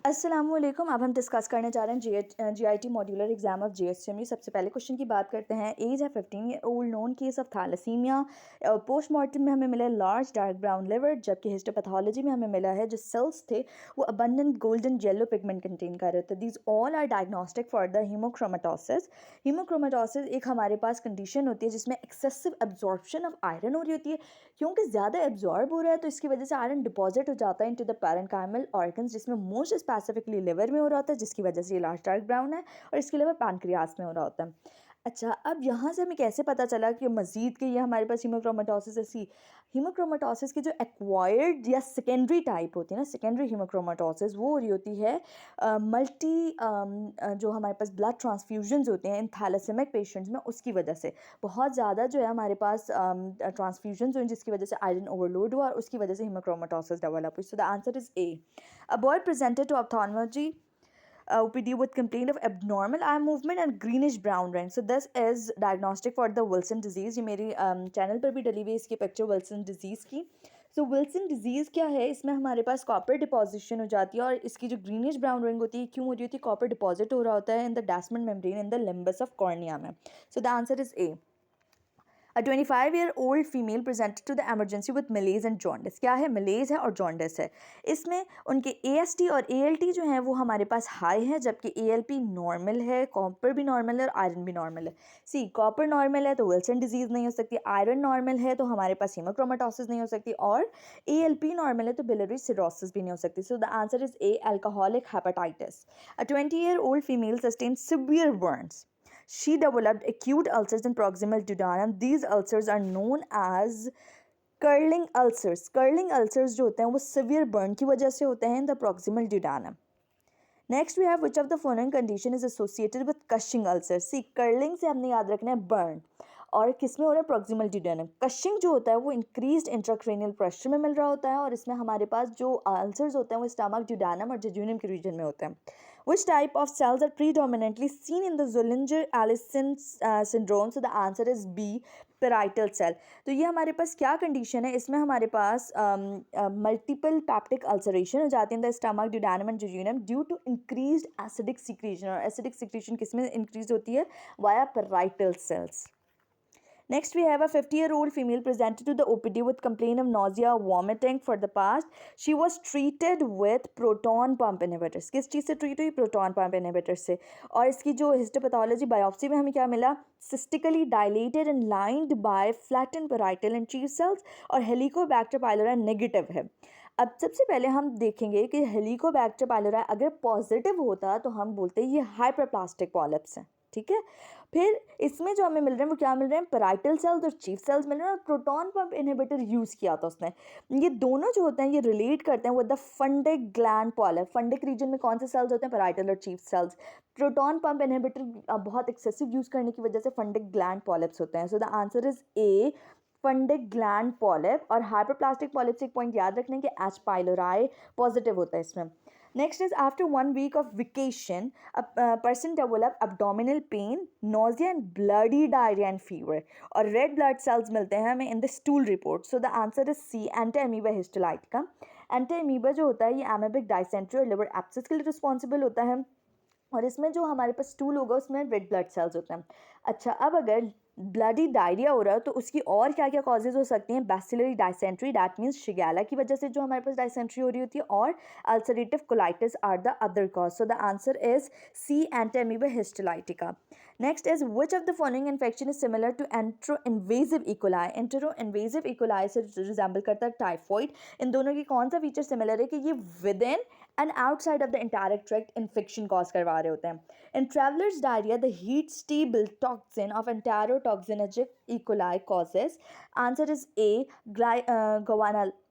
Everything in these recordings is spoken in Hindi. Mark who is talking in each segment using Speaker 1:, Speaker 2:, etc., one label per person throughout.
Speaker 1: अस्सलामुअलैकुम। अब हम डिस्कस करने जा रहे हैं जीआईटी मॉड्यूलर एग्जाम ऑफ जीएसएमयू। सबसे पहले क्वेश्चन की बात करते हैं। एज है 15 year old, known case of thalassaemia. Postmortem में हमें मिला लार्ज डार्क ब्राउन लिवर, जबकि हिस्टोपैथोलॉजी में हमें मिला है जो सेल्स थे वो abundant golden yellow pigment contain कर रहे थे। These all are diagnostic for the haemochromatosis. Haemochromatosis एक हमारे पास कंडीशन होती है जिसमें एक्सेसिव एब्जॉर्प्शन ऑफ आयरन हो रही होती है। क्योंकि ज़्यादा एब्जॉर्ब हो रहा है तो इसकी वजह से आयरन डिपॉजिट हो जाता है इनटू द पैरेन्काइमल ऑर्गन्स, जिसमें मोस्ट स्पेसिफिकली लिवर में हो रहा होता है, जिसकी वजह से ये लार्ज डार्क ब्राउन है, और इसके अलावा पैनक्रियास में हो रहा होता है। अच्छा, अब यहाँ से हमें कैसे पता चला कि मज़ीद कि ये हमारे पास हीमोक्रोमेटोसिस ऐसी हीमोक्रोमेटोसिस की जो एक्वायर्ड या सेकेंडरी टाइप होती है ना, सेकेंडरी हीमोक्रोमेटोसिस, वो हो रही होती है मल्टी जो हमारे पास ब्लड ट्रांसफ्यूजन्स होते हैं इन थैलेसेमिक पेशेंट्स में, उसकी वजह से बहुत ज़्यादा जो है हमारे पास ट्रांसफ्यूजन्स हुई, जिसकी वजह से आयरन ओवरलोड हुआ और उसकी वजह से हीमोक्रोमेटोसिस डेवलप हुई। So the answer is A. A boy presented to ophthalmology OPD with complaint of abnormal eye movement and greenish brown ring. So this is diagnostic for the Wilson disease. ये मेरी चैनल पर भी डली हुई इसकी पिक्चर विल्सन डिजीज़ की। सो विल्सन डिजीज़ क्या है, इसमें हमारे पास कॉपर डिपॉजिशन हो जाती है और इसकी जो ग्रीनिश ब्राउन रिंग होती है क्यों हो रही होती है, कॉपर डिपॉजिट हो रहा होता है in the Descemet membrane in the limbus of cornea में। So the answer is A. A 25-year-old female presented to the emergency with malaise and jaundice. क्या है, malaise है और jaundice है। इसमें उनके AST और ALT जो हैं वो हमारे पास हाई है, जबकि ALP नॉर्मल है, कॉपर भी नॉर्मल है और आयरन भी नॉर्मल है। सी कॉपर नॉर्मल है तो विल्सन डिजीज़ नहीं हो सकती, आयरन नॉर्मल है तो हमारे पास हीमोक्रोमेटोसिस नहीं हो सकती, और ALP नॉर्मल है तो बिलियरी सिरोसिस भी नहीं हो सकती। सो the answer is A, alcoholic hepatitis. A 20-year-old female sustained severe burns. She developed acute ulcers in proximal duodenum. These ulcers are known as curling ulcers. Curling ulcers जो होते हैं वो सिवियर बर्न की वजह से होते हैं in the proximal duodenum. Next we have which of the following condition is associated with Cushing ulcer. C Curling से हमने याद रखना है बर्न, और किस में हो रहा है, प्रॉक्सिमल ड्यूडेनम। कशिंग जो होता है वो इंक्रीज्ड इंट्राक्रेनियल प्रेशर में मिल रहा होता है, और इसमें हमारे पास जो अल्सर्स होते हैं वो स्टमक, ड्यूडेनम और जेजुनम के रीजन में होते हैं। Which type of cells are predominantly seen in the Zollinger-Ellison syndrome? So the answer is B, parietal cell. तो ये हमारे पास क्या कंडीशन है, इसमें हमारे पास मल्टीपल पैप्टिक अल्सरेशन हो जाती है in the stomach, duodenum and jejunum due to increased acidic secretion, और एसिडिक सिक्रीशन किस में इंक्रीज होती है, via parietal cells. Next, we have a 50-year-old female presented to the OPD with complaint of nausea, vomiting for the past. She was treated with proton pump inhibitors. किस चीज़ से ट्रीट हुई, प्रोटॉन पंप इनहिबिटर से। और इसकी जो हिस्टोपैथोलॉजी बायोप्सी में हमें क्या मिला, cystically dilated and lined by flattened parietal and chief cells, और हेलिकोबैक्टर पाइलोरी नेगेटिव है। अब सबसे पहले हम देखेंगे कि हेलिकोबैक्टर पाइलोरी अगर पॉजिटिव होता तो हम बोलते हैं ये हाइपरप्लास्टिक पॉलिप्स हैं, ठीक है। फिर इसमें जो हमें मिल रहे हैं वो क्या मिल रहे हैं, पैराइटल सेल्स और चीफ सेल्स मिल रहे हैं, और प्रोटॉन पंप इनहिबिटर यूज़ किया था उसने। ये दोनों जो होते हैं ये रिलेट करते हैं with the fundic gland polyp. Fundic region में कौन से सेल्स होते हैं, पैराइटल और chief cells. Proton pump inhibitor बहुत एक्सेसिव यूज़ करने की वजह से फंडिक ग्लैंड पॉलिप्स होते हैं। So the answer is A, fundic gland polyp. और हाइपरप्लास्टिक पॉलिप से एक पॉइंट याद रखने कि एच पाइलोराई पॉजिटिव होता है इसमें। Next is after 1 week of vacation, a person develop abdominal pain, nausea and bloody diarrhea and fever. और red blood cells मिलते हैं हमें in the stool report. So the answer is C, Entamoeba histolytica. Entamoeba जो होता है ये amoebic dysentery और liver abscess के लिए रिस्पॉन्सिबल होता है, और इसमें जो हमारे पास स्टूल होगा उसमें रेड ब्लड सेल्स होते हैं। अच्छा, अब अगर ब्लडी डायरिया हो रहा है तो उसकी और क्या क्या कॉजेज हो सकती हैं, bacillary dysentery, that means Shigella की वजह से जो हमारे पास डायसेंट्री हो रही होती है, और ulcerative colitis are the other cause. So the answer is C, entamoeba histolytica. Next is which of the following infection is similar to enteroinvasive E coli. Enteroinvasive E coli से रिजेंबल करता है टाइफॉइड। इन दोनों की कौन सा फीचर सिमिलर है कि ये within and outside of the इंटायरेक्ट ट्रैक्ट इन्फेक्शन कॉज करवा रहे होते हैं। In travellers diarrhoea the heat stable toxin of enterotoxigenic E coli causes. Answer is A,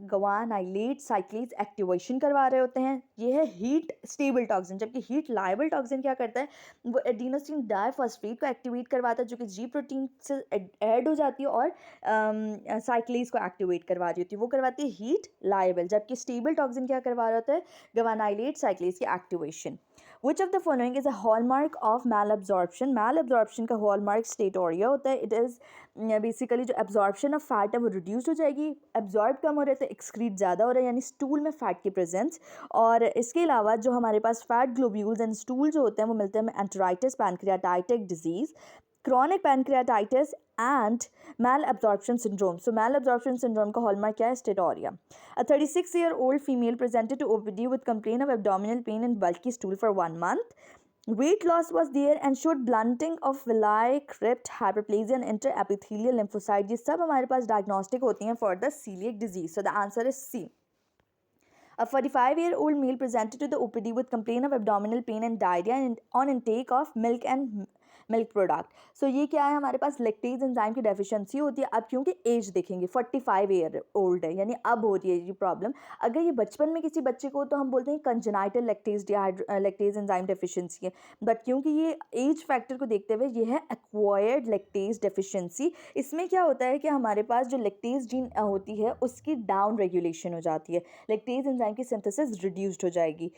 Speaker 1: guanylate cyclase activation करवा रहे होते हैं। ये है हीट स्टेबल टॉक्सिन, जबकि हीट लायबल टॉक्सिन क्या करता है, वो एडिनोसिन डाइफॉस्फेट को एक्टिवेट करवाता है जो कि जी प्रोटीन से ऐड हो जाती है, और साइक्लेज को एक्टिवेट करवा रही होती है, वो करवाती है हीट लायबल। जबकि स्टेबल टॉक्सिन क्या करवा रहा होता है, guanylate cyclase की activation. Which of the following is a hallmark of malabsorption? Malabsorption का hallmark steatorrhea होता है. It is बेसिकली जो एब्जॉर्प्शन ऑफ फैट है वो रिड्यूस हो जाएगी, एब्जॉर्ब कम हो रहा है तो एक्सक्रीट ज़्यादा हो रहा है, यानी स्टूल में फ़ैट की प्रेजेंस. और इसके अलावा जो हमारे पास फैट ग्लोब्यूल्स एंड स्टूल जो होते हैं वो मिलते हैं enteritis, pancreatic disease, chronic pancreatitis and malabsorption syndrome. So malabsorption syndrome का hallmark क्या है? Steatorrhea. A 36-year-old female presented to OPD with complaint of abdominal pain and bulky stool for 1 month. Weight loss was there and showed blunting of villi, crypt, hyperplasia and interepithelial lymphocyte. ये सब हमारे पास diagnostic होती हैं for the celiac disease. So the answer is C. A 45-year-old male presented to the OPD with complaint of abdominal pain and diarrhea on intake of milk and milk product. So ये क्या है? हमारे पास लैक्टेज एंजाइम की डेफिशिएंसी होती है. अब क्योंकि एज देखेंगे 45 ईयर ओल्ड है, यानी अब हो रही है ये प्रॉब्लम. अगर ये बचपन में किसी बच्चे को तो हम बोलते हैं कंजेनाइटल लैक्टेज एंजाइम डेफिशिएंसी है. बट क्योंकि ये एज फैक्टर को देखते हुए ये है एक्वायर्ड लैक्टेज डेफिशिएंसी. इसमें क्या होता है कि हमारे पास जो लैक्टेज जीन होती है उसकी डाउन रेगुलेशन हो जाती है, लैक्टेज एंजाइम की सिंथेसिस रिड्यूस्ड हो जाएगी.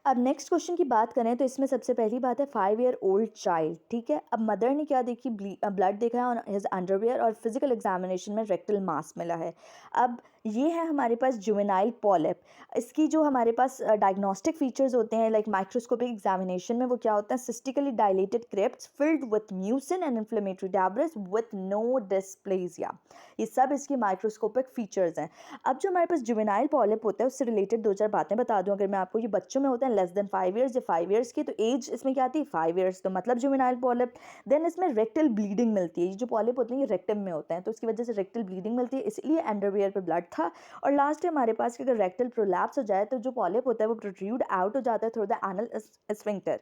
Speaker 1: अब नेक्स्ट क्वेश्चन की बात करें तो इसमें सबसे पहली बात है 5-year-old चाइल्ड. ठीक है, अब मदर ने क्या देखी? ब्लड देखा है ऑन हिज अंडरवेयर और फिजिकल एग्जामिनेशन में रेक्टल मास मिला है. अब ये है हमारे पास जुवेनाइल पॉलिप. इसकी जो हमारे पास डायग्नोस्टिक फीचर्स होते हैं लाइक माइक्रोस्कोपिक एग्जामिनेशन में वो क्या होता है? Cystically dilated crypts filled with mucin and inflammatory debris with no dysplasia. ये सब इसकी माइक्रोस्कोपिक फीचर्स हैं. अब जो हमारे पास जुवेनाइल पॉलिप होता है उससे रिलेटेड 2-4 बातें बता दूं. अगर मैं आपको, ये बच्चों में होता है लेस देन 5 ईयर्स या 5 ईयर्स की, तो एज इसमें क्या आती है? 5 ईयर्स, तो मतलब जुवेनाइल पॉलिप. देन इसमें रेक्टल ब्लीडिंग मिलती है. ये जो पॉलिप होते हैं ये रेक्टम में होते हैं तो उसकी वजह से रेक्टल ब्लीडिंग मिलती है, इसलिए अंडरवेयर पर ब्लड था. और लास्ट है हमारे पास कि अगर रेक्टल प्रोलैप्स हो जाए तो जो पॉलिप होता है वो प्रोट्रूड आउट हो जाता है थ्रू द एनल स्फिंक्टर.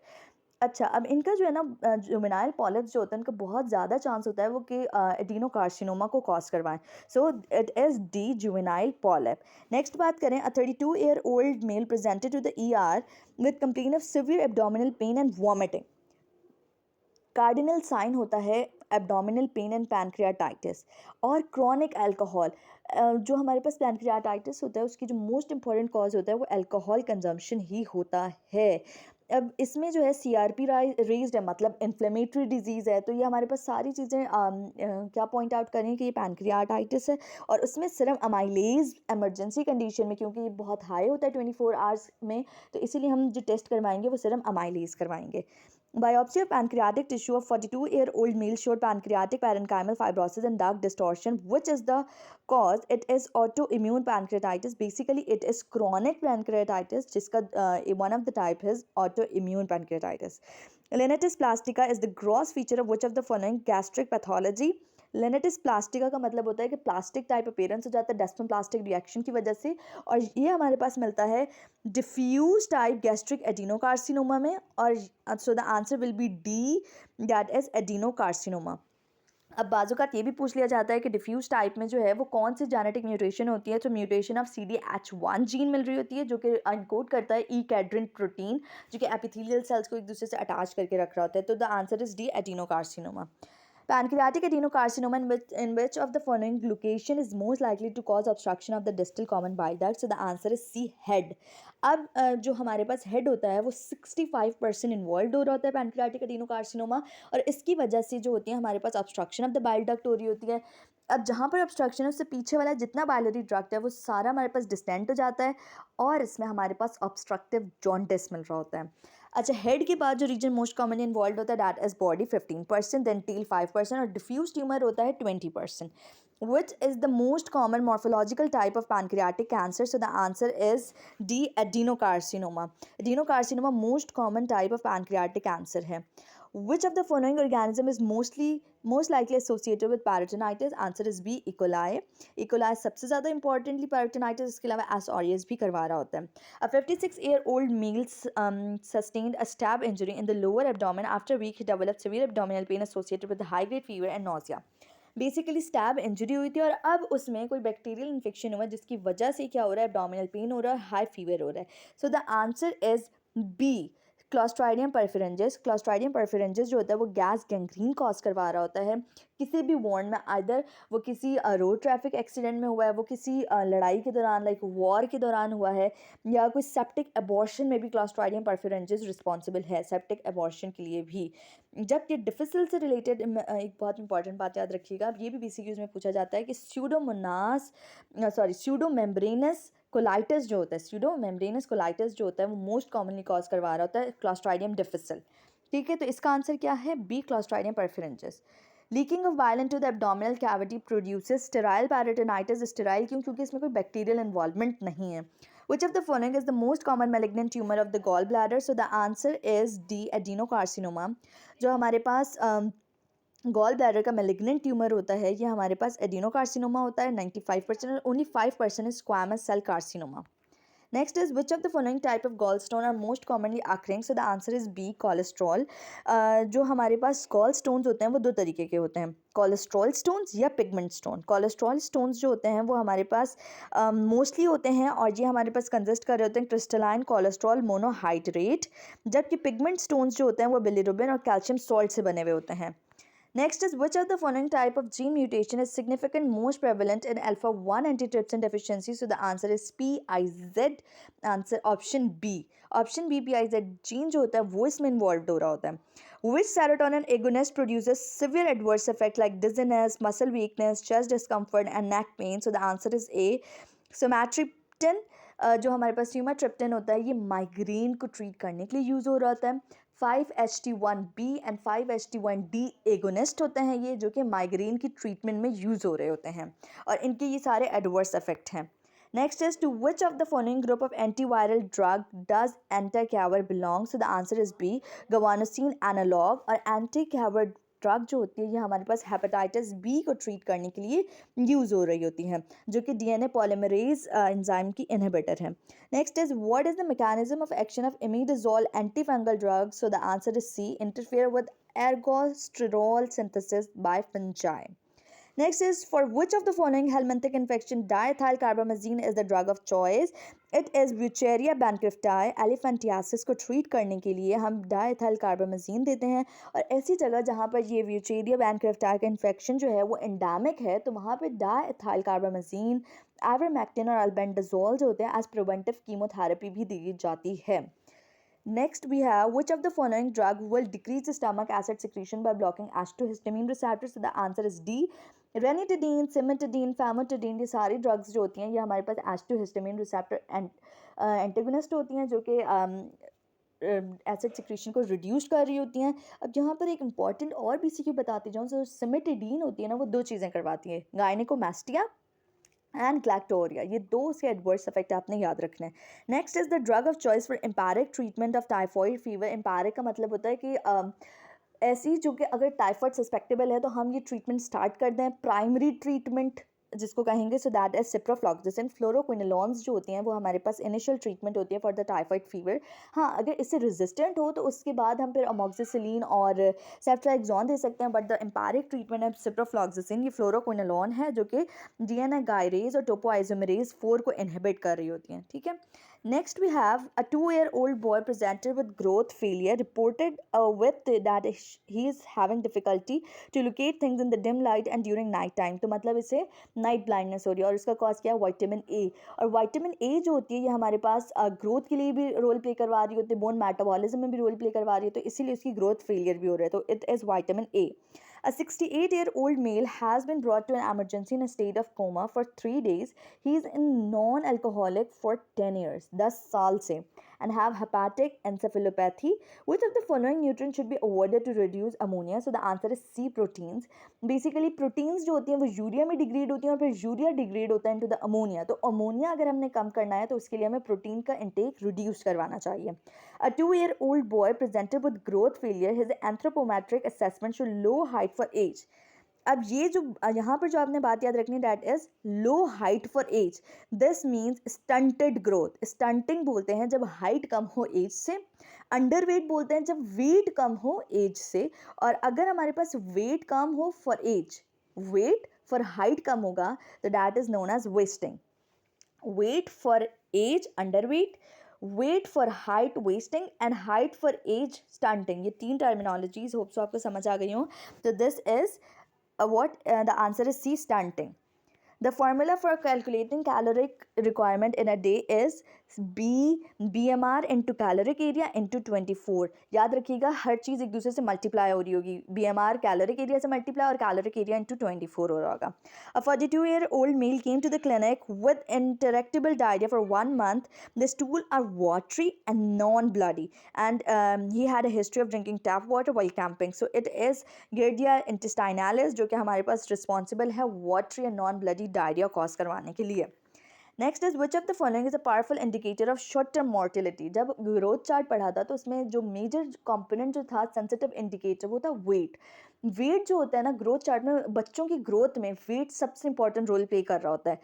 Speaker 1: अच्छा, अब इनका जो है ना जुवेनाइल पॉलिप्स जो होता है उनका बहुत ज़्यादा चांस होता है वो कि एडिनोकार्सिनोमा को कॉज करवाएं. So it is D, juvenile polyp. Next बात करें. A 32-year-old male presented to the ER with complaint of severe abdominal pain and vomiting. Cardinal sign होता है एब्डोमिनल पेन एंड पैनक्रियाटाइटिस और क्रॉनिक अल्कोहल. जो हमारे पास पैनक्रियाटाइटिस होता है उसकी जो मोस्ट इंपॉर्टेंट कॉज होता है वो अल्कोहल कंजम्पशन ही होता है. अब इसमें जो है CRP रेज्ड है, मतलब इन्फ्लेमेटरी डिजीज़ है. तो ये हमारे पास सारी चीज़ें क्या पॉइंट आउट करें कि ये पैनक्रियाटाइटिस है. और उसमें सिर्फ अमाइलेज एमरजेंसी कंडीशन में, क्योंकि ये बहुत हाई होता है 24 आवर्स में, तो इसीलिए हम जो टेस्ट करवाएंगे वो सिर्फ अमाइलेज करवाएंगे. Biopsy of pancreatic tissue of 42-year-old male showed pancreatic parenchymal fibrosis and dark distortion. Which is the cause? It is autoimmune pancreatitis. Basically, it is chronic pancreatitis, जिसका one of the type is autoimmune pancreatitis. Lenitis plastica is the gross feature of which of the following gastric pathology? लेनेटिस प्लास्टिका का मतलब होता है कि प्लास्टिक टाइप अपीयरेंस हो जाता है डेस्पन प्लास्टिक रिएक्शन की वजह से, और ये हमारे पास मिलता है डिफ्यूज टाइप गैस्ट्रिक एडिनोकार्सिनोमा में. और सो the answer will B D, that is adenocarcinoma. अब बाज़-औक़ात ये भी पूछ लिया जाता है कि डिफ्यूज टाइप में जो है वो कौन सी जेनेटिक म्यूटेशन होती है. तो म्यूटेशन ऑफ CDH1 जीन मिल रही होती है जो कि एनकोड करता है ई कैड्रिन प्रोटीन, जो कि एपिथेलियल सेल्स को एक दूसरे से अटैच करके रख रहा होता है. तो the answer is D, adenocarcinoma. Pancreatic adenocarcinoma in which of the following location is most likely to cause obstruction of the distal common bile duct? So the answer is C, head. अब जो हमारे पास हेड होता है वो 65% इन्वॉल्व हो रहा होता है पैनक्रियाटिक एडिनोकार्सिनोमा, और इसकी वजह से जो होती है हमारे पास obstruction of the bile duct हो रही होती है. अब जहाँ पर ऑब्स्ट्रक्शन है उससे पीछे वाला जितना बाइलरी डक्ट है वो सारा हमारे पास डिस्टेंट हो जाता है और इसमें हमारे पास ऑब्स्ट्रक्टिव जॉन्डिस मिल रहा होता है. अच्छा, हेड के बाद जो रीजन मोस्ट कॉमनली इन्वॉल्व होता है that is body 15%, then tail 5% और डिफ्यूज ट्यूमर होता है 20%. Which is the most common morphological type of pancreatic cancer? So the answer is D, adenocarcinoma. Adenocarcinoma most common type of pancreatic cancer है. Which of the following organism is most likely associated with peritonitis? Answer is B, E. coli. E. coli सबसे ज़्यादा importantly peritonitis, इसके अलावा S. aureus भी करवा रहा होता है. A 56-year-old male sustained a stab injury in the lower abdomen. After a week, he developed severe abdominal pain associated with high-grade fever and nausea. Basically stab injury हुई थी और अब उसमें कोई बैक्टीरियल इन्फेक्शन हुआ जिसकी वजह से क्या हो रहा है? एब्डोमिनल पेन हो रहा है, हाई फीवर हो रहा है. So the answer is B, clostridium perfringens जो होता है वो गैस गैंग्रीन कॉज करवा रहा होता है किसी भी वॉन्ड में, आइदर वो किसी रोड ट्रैफिक एक्सीडेंट में हुआ है, वो किसी लड़ाई के दौरान लाइक वॉर के दौरान हुआ है, या कोई सेप्टिक एबॉर्शन में भी क्लॉस्ट्राइडियम परफेरेंजिस रिस्पॉन्सिबल है, सेप्टिक एबॉर्शन के लिए भी। जबकि डिफिसिल से रिलेटेड एक बहुत इंपॉर्टेंट बात याद रखिएगा, अब ये भी BCQs में पूछा जाता है कि स्यूडोमेम्ब्रेनस कोलाइटिस जो होता है, स्यूडोमेम्ब्रेनस कोलाइटिस जो होता है वो मोस्ट कॉमनली कॉज करवा रहा होता है क्लॉस्ट्राइडियम डिफिसिल। ठीक है, तो इसका आंसर क्या है? B, clostridium perfringens. Leaking of violent to the abdominal cavity produces sterile peritonitis. Sterile क्यों? क्योंकि इसमें कोई बैक्टीरियल इन्वॉल्वमेंट नहीं है। Which of the following is the most common malignant tumor of the gallbladder? So the answer is D, adenocarcinoma। जो हमारे पास गॉल ब्लैडर का मेलिग्नेंट ट्यूमर होता है ये हमारे पास एडिनोकार्सिनोमा होता है 95%, और only 5% is squamous cell carcinoma. Next is which of the following type of gall stone are most commonly occurring? So the answer is B, cholesterol. जो हमारे पास गॉल स्टोन्स होते हैं वो दो तरीके के होते हैं, कोलेस्ट्रॉल स्टोन्स या पिगमेंट स्टोन। कोलेस्ट्रॉल स्टोन्स जो होते हैं वो हमारे पास मोस्टली होते हैं, और ये हमारे पास कंसिस्ट कर रहे होते हैं क्रिस्टलाइन कोलेस्ट्रॉल मोनोहाइड्रेट, जबकि पिगमेंट स्टोन्स जो होते हैं वो बिलिरुबिन और कैल्शियम सॉल्ट से बने हुए होते हैं। Next is which of the following type of gene mutation is significant most prevalent in alpha 1 antitrypsin deficiency? So the answer is PIZ, answer option B. Option B PIZ gene जो होता है वो इसमें इन्वॉल्व हो रहा होता है। Which serotonin agonist produces severe adverse effect like dizziness, muscle weakness, chest discomfort and neck pain? So the answer is A, somatriptan। जो हमारे पास सुमाट्रिप्टन होता है ये माइग्रेन को ट्रीट करने के लिए यूज़ हो रहा होता है। 5-HT1B एंड 5-HT1D एगोनिस्ट होते हैं ये, जो कि माइग्रेन की ट्रीटमेंट में यूज़ हो रहे होते हैं, और इनके ये सारे एडवर्स इफेक्ट हैं। Next is two which of the following group of antiviral drug does entecavir belong? So the answer is B, guanosine analogue. और एंटीकैवर ड्रग जो होती है ये हमारे पास हेपेटाइटिस बी को ट्रीट करने के लिए यूज़ हो रही होती हैं, जो कि DNA पॉलीमरेज एंजाइम की इनहिबिटर है। Next is what is the mechanism of action of imidazole antifungal drug? So the answer is C, interfere with ergosterol synthesis by fungi. Next is for which of the following helminthic infection diethylcarbamazine is the drug of choice? It is Wucheria bancrofti। Elephantiasis को ट्रीट करने के लिए हम डायथाइलकार्बामाजीन देते हैं, और ऐसी जगह जहाँ पर ये व्यूचेरिया बैनक्रेफ्टाई का इन्फेक्शन जो है वो एंडेमिक है तो वहाँ पे डायथाइलकार्बामाजीन, आइवरमेक्टिन और अल्बेंडाजोल जो होते हैं एज प्रिवेंटिव कीमोथेरेपी भी दी जाती है। Next we have which of the following drug will decrease the stomach acid secretion by blocking acetohistamine receptors? So the answer is D, ranitidine, cimetidine, famotidine. ये सारी ड्रग्स जो होती हैं ये हमारे पास एस्टोहिस्टामिन रिसेप्टर एंटेगोनिस्ट होती हैं, जो कि एसिड सिक्रीशन को रिड्यूस कर रही होती हैं। अब यहाँ पर एक इंपॉर्टेंट और BCQ बताती जाऊँ, जो सिमेटिडीन होती है ना वो दो चीज़ें करवाती है, गायनेकोमास्टिया एंड ग्लैक्टोरिया। ये दो उसके एडवर्स इफेक्ट आपने याद रखना है। Next is the drug of choice for empiric treatment of typhoid fever. Empiric का मतलब होता है कि ऐसी जो कि अगर टाइफॉइड सस्पेक्टेबल है तो हम ये ट्रीटमेंट स्टार्ट कर दें, प्राइमरी ट्रीटमेंट जिसको कहेंगे। So that is ciprofloxacin. Fluoroquinolones जो होती हैं वो हमारे पास इनिशियल ट्रीटमेंट होती है फॉर द टाइफॉइड फीवर। हाँ, अगर इससे रेजिस्टेंट हो तो उसके बाद हम फिर अमोक्सिसिलिन और सेफ्ट्राक्सोन दे सकते हैं, बट द एम्पैरिक ट्रीटमेंट है सिप्रोफ्लॉक्सासिन। ये फ्लोरोक्विनोलोन है जो कि DNA गायरेज और टोपोआइसोमेरेज 4 को इनहिबिट कर रही होती हैं। ठीक है, next we have a 2-year-old boy presented with growth failure, reported with that he is having difficulty to locate things in the dim light and during night time। तो मतलब इसे नाइट ब्लाइंडनेस हो रही है, और इसका कॉज क्या है? Vitamin A. और विटामिन ए जो होती है ये हमारे पास ग्रोथ के लिए भी रोल प्ले करवा रही होती है, बोन मेटाबॉलिज्म में भी रोल प्ले करवा रही है, तो इसीलिए उसकी ग्रोथ फेलियर भी हो रहा है, तो it is vitamin A. A 68-year-old male has been brought to an emergency in a state of coma for 3 days. He is in non-alcoholic for 10 years, 10 साल से, and have hepatic encephalopathy. Which of the following nutrients should be avoided to reduce ammonia? So the answer is C, proteins. Basically proteins जो होती हैं वो यूरिया में डिग्रेड होती हैं, और फिर यूरिया डिग्रेड होता है into the ammonia। तो अमोनिया अगर हमने कम करना है तो उसके लिए हमें प्रोटीन का इंटेक रिड्यूस करवाना चाहिए। A 2-year-old boy presented with growth failure. His anthropometric assessment showed low height for age. अब ये जो यहाँ पर जो आपने बात याद रखनी, that is low height for age. This means stunted growth. Stunting बोलते हैं जब हाइट कम हो एज से, अंडर वेट बोलते हैं जब वेट कम हो एज से, और अगर हमारे पास वेट कम हो for age, weight for height कम होगा तो that is known as wasting. Weight for age underweight, weight for height wasting and height for age stunting, ये 3 टर्मिनोलॉजीज होप सो आपको समझ आ गई हो. तो this is what the answer is C, stunting. The formula for calculating caloric requirement in a day is B BMR into caloric area into 24. याद रखिएगा हर चीज़ एक दूसरे से मल्टीप्लाई हो रही होगी. BMR कैलोरिक एरिया से मल्टीप्लाई और कैलोरिक एरिया into 24 हो रहा होगा. A 42-year-old male came to the clinic with interactable diarrhea for 1 month. The stool are watery and non-bloody, and he had a history of drinking tap water while camping. So it is Giardia intestinalis जो कि हमारे पास रिस्पॉन्सिबल है watery and non bloody diarrhoea cause करवाने के लिए. Next is which of the following is a powerful indicator of short term mortality. जब ग्रोथ चार्ट पढ़ा था तो उसमें जो मेजर कंपोनेंट जो था सेंसिटिव इंडिकेटर वो था वेट. वेट जो होता है ना ग्रोथ चार्ट में, बच्चों की ग्रोथ में वेट सबसे इंपॉर्टेंट रोल प्ले कर रहा होता है.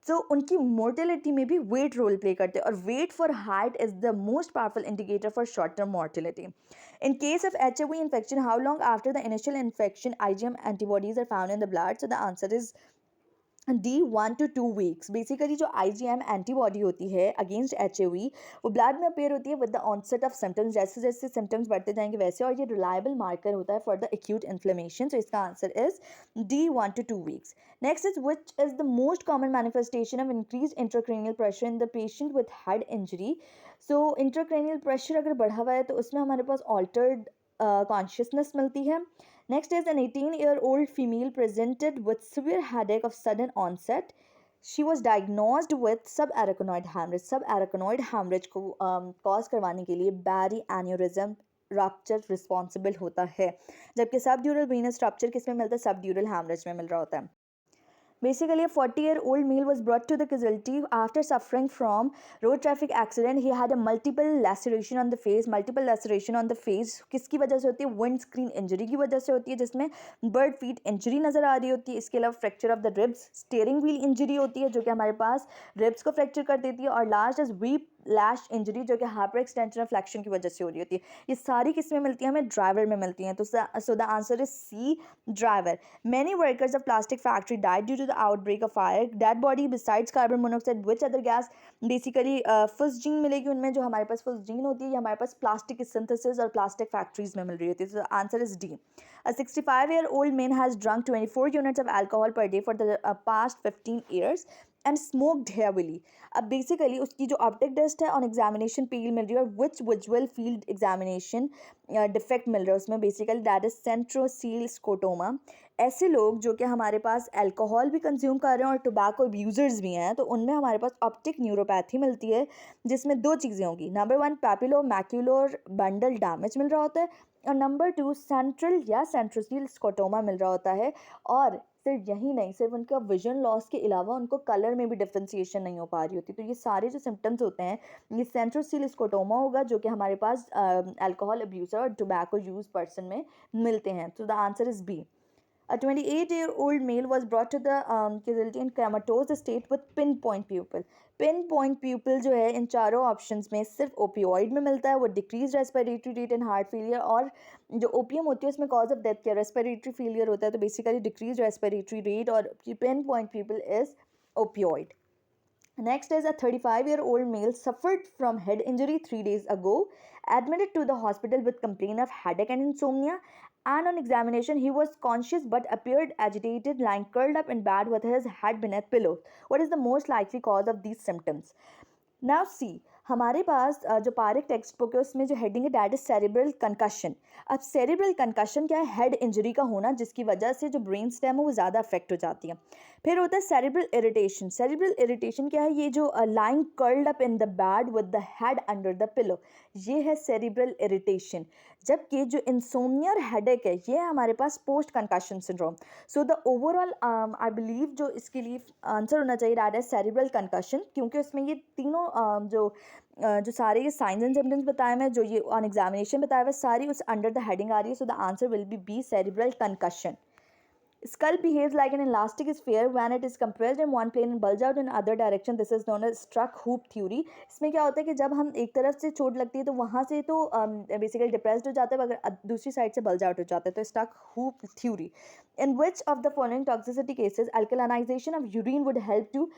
Speaker 1: तो उनकी मोर्टेलिटी में भी वेट रोल प्ले करते हैं और weight for height is the most powerful indicator for short term mortality. In case of HIV infection, how long after the initial infection IgM antibodies are found in the blood? So the answer is D, 1 to 2 weeks. Basically जो IgM एंटीबॉडी होती है अगेंस्ट HIV वो ब्लड में अपेयर होती है with the onset of symptoms. जैसे जैसे सिम्टम्स बढ़ते जाएंगे वैसे, और ये रिलायबल मार्कर होता है फॉर द एक्यूट इन्फ्लेमेशन. तो इसका answer is D, 1 to 2 weeks. Next is which is the most common manifestation of increase intracranial pressure in the patient with head injury. So intracranial pressure अगर बढ़ा हुआ है तो उसमें हमारे पास ऑल्टर्ड कॉन्शियसनेस मिलती है. Next is an 18-year-old female presented with severe headache of sudden onset. She was diagnosed with subarachnoid hemorrhage. Subarachnoid hemorrhage को cause करवाने के लिए Barry aneurysm rupture responsible होता है, जबकि subdural venous rupture किस में मिलता है? Subdural hemorrhage में मिल रहा होता है. Basically, a 40-year-old male was brought to the casualty after suffering from road traffic accident. He had a multiple laceration on the face. Multiple laceration on the face किसकी वजह से होती है? विंड स्क्रीन इंजरी की वजह से होती है, जिसमें बर्ड फीट इंजरी नज़र आ रही होती है. इसके अलावा fracture of the ribs, steering wheel injury होती है जो कि हमारे पास रिब्स को फ्रैक्चर कर देती है. और last is weep lash injury जो कि हाइपर एक्सटेंशन फ्लैक्शन की वजह से हो रही होती है. ये सारी किस में मिलती है? हमें ड्राइवर में मिलती हैं. तो so the answer is C, driver. Many workers of plastic factory died due to the outbreak of fire. Dead body besides carbon monoxide, which other gas? Basically, फुस्जीन मिलेगी उनमें. जो हमारे पास फुस्जीन होती है ये हमारे पास प्लास्टिक की सिंथेसिस और प्लास्टिक फैक्ट्रीज में मिल रही होती है. So the answer is D. A 65-year-old man has drunk 24 units of alcohol per day for the past 15 years and smoked heavily. अब बेसिकली उसकी जो ऑप्टिक टेस्ट है ऑन एग्जामिनेशन पील मिल रही है और which visual field examination defect मिल रहा है उसमें. Basically that is centrocecal scotoma. ऐसे लोग जो कि हमारे पास अल्कोहल भी कंज्यूम कर रहे हैं और टोबैको अब्यूज़र्स भी हैं तो उनमें हमारे पास ऑप्टिक न्यूरोपैथी मिलती है, जिसमें 2 चीज़ें होंगी. नंबर 1 पैपिलो मैक्यूलर बंडल डैमेज मिल रहा होता है और नंबर 2 सेंट्रल या सेंट्रोसील स्कोटोमा मिल रहा होता है. और सिर्फ यही नहीं, सिर्फ उनका विजन लॉस के अलावा उनको कलर में भी डिफ्रेंसिएशन नहीं हो पा रही होती. तो ये सारे जो सिम्टम्स होते हैं ये सेंट्रोसील स्कोटोमा होगा जो कि हमारे पास अल्कोहल अब्यूज़र और टोबैको यूज पर्सन में मिलते हैं. तो the answer is B. A 28-year-old male was brought to the casualty in comatose state with pinpoint pupil. Pinpoint pupil जो है इन चारों ऑप्शंस में सिर्फ ओपियोइड में मिलता है. वो decrease respiratory rate and heart failure, और जो ओपियम होती है उसमें कॉज ऑफ डेथ क्या रेस्पिरेटरी फेलियर होता है. तो बेसिकली डिक्रीज रेस्पिरेटरी रेट और pinpoint pupil is opioid. Next is a 35-year-old male suffered from head injury 3 days ago, admitted to the hospital with complaint of headache and insomnia, and on examination he was conscious but appeared agitated, lying curled up in bed with his head beneath pillow. What is the most likely cause of these symptoms? Now see, हमारे पास जो पारिक टेक्स्ट बुक है उसमें जो हेडिंग है डैट इज सेरिब्रल कंकशन. अब सेरिब्रल कंकशन क्या है? हेड इंजरी का होना जिसकी वजह से जो ब्रेन स्टेम है वो ज़्यादा अफेक्ट हो जाती है. फिर होता है सेरिब्रल इरिटेशन. सेरिब्रल इरिटेशन क्या है? ये जो lying curled up in the bed with the head under the pillow, ये है सेरिब्रल इरिटेशन. जबकि जो इंसोम्निया और हेडेक है ये है हमारे पास post concussion syndrome. So the overall I believe जो इसके लिए आंसर होना चाहिए डैट इज सेरिब्रल कंकशन, क्योंकि उसमें ये तीनों जो सारे ये साइंस एंड सिम्टम्स बताए हुए हैं जो ये ऑन एग्जामिनेशन बताए हुए सारी उस अंडर द हेडिंग आ रही है. So the answer will be B, cerebral concussion. Skull behaves like an elastic sphere when it is compressed in one plane and bulge out in other direction. This is known as struck hoop theory. इसमें क्या होता है कि जब हम एक तरफ से चोट लगती है तो वहाँ से तो बेसिकली डिप्रेस्ड हो जाता है, अगर दूसरी साइड से बल्ज आउट हो जाता है, तो struck hoop theory. In which of the following toxicity cases alkalinization of urine would help to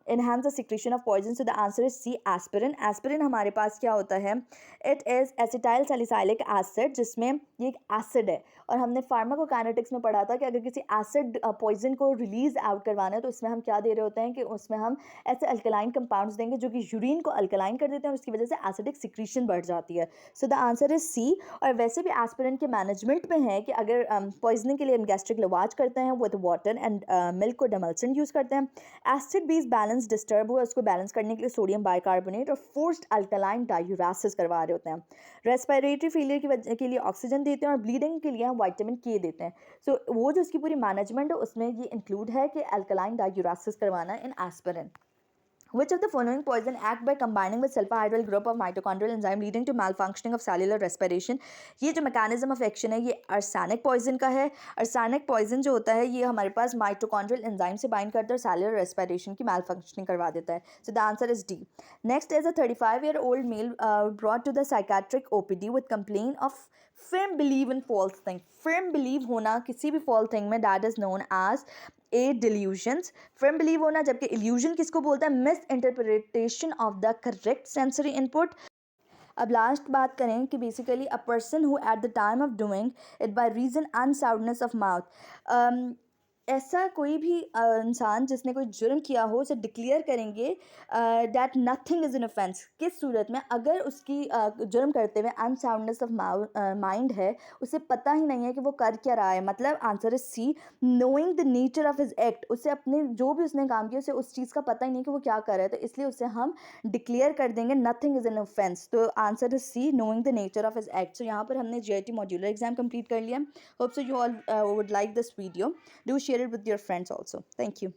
Speaker 1: enhance the secretion of poison? So the answer is C, aspirin. Aspirin हमारे पास क्या होता है? It is acetyl salicylic acid, जिसमें ये एक एसिड है, और हमने फार्माकोकाइनेटिक्स में पढ़ा था कि अगर किसी एसिड पॉइजन को रिलीज आउट करवाना है तो उसमें हम क्या दे रहे होते हैं कि उसमें हम ऐसे अल्कलाइन कंपाउंड्स देंगे जो कि यूरिन को अल्कलाइन कर देते हैं और उसकी वजह से एसिडिक सिक्रीशन बढ़ जाती है. So the answer is C. और वैसे भी एस्पिरिन के मैनेजमेंट में है कि अगर पॉइजनिंग के लिए हम गैस्ट्रिक लवाज करते हैं विद वाटर एंड मिल्क को डेमल्सन यूज़ करते हैं. एसिड बेस बैलेंस डिस्टर्ब हुआ, उसको बैलेंस करने के लिए सोडियम बाइकार्बोनेट और फोर्स्ड अल्कलाइन डायूरासिस करवा रहे होते हैं. रेस्पिरेटरी फेलियर की वजह के लिए ऑक्सीजन देते हैं और ब्लीडिंग के लिए हम विटामिन के देते हैं. सो वो जो उसकी पूरी मैनेजमेंट है उसमें ये इंक्लूड है कि अल्कलाइन डायूरासिस करवाना इन aspirin. Which of the following poison act by combining with sulfhydryl group of mitochondrial enzyme leading to malfunctioning of cellular respiration? ये जो mechanism of action है ये arsenic poison का है. arsenic poison जो होता है ये हमारे पास mitochondrial enzyme से bind करता है और cellular respiration की malfunctioning करवा देता है. So the answer is D. Next is a 35-year-old male brought to the psychiatric OPD with complaint of firm belief in false thing. firm belief होना किसी भी false thing में that is known as a delusions. firm belief होना, जबकि illusion किसको बोलता है? Misinterpretation of the correct sensory input. अब लास्ट बात करें कि basically a person who at the time of doing it by reason unsoundness of mouth. ऐसा कोई भी इंसान जिसने कोई जुर्म किया हो उसे डिक्लेयर करेंगे that nothing is an offence. किस सूरत में? अगर उसकी जुर्म करते हुए अनसाउंडनेस ऑफ माइंड है, उसे पता ही नहीं है कि वो कर क्या रहा है. मतलब answer is C, knowing the nature of his act. उसे अपने जो भी उसने काम किया उसे उस चीज़ का पता ही नहीं कि वो क्या कर रहा है, तो इसलिए उसे हम डिक्लेयर कर देंगे नथिंग इज़ एन ऑफेंस. तो answer is C, knowing the nature of his act. So यहाँ पर हमने GIT मॉड्यूलर एग्जाम कंप्लीट कर लिया. Hope so you all would like this video. Do share it with your friends also. Thank you.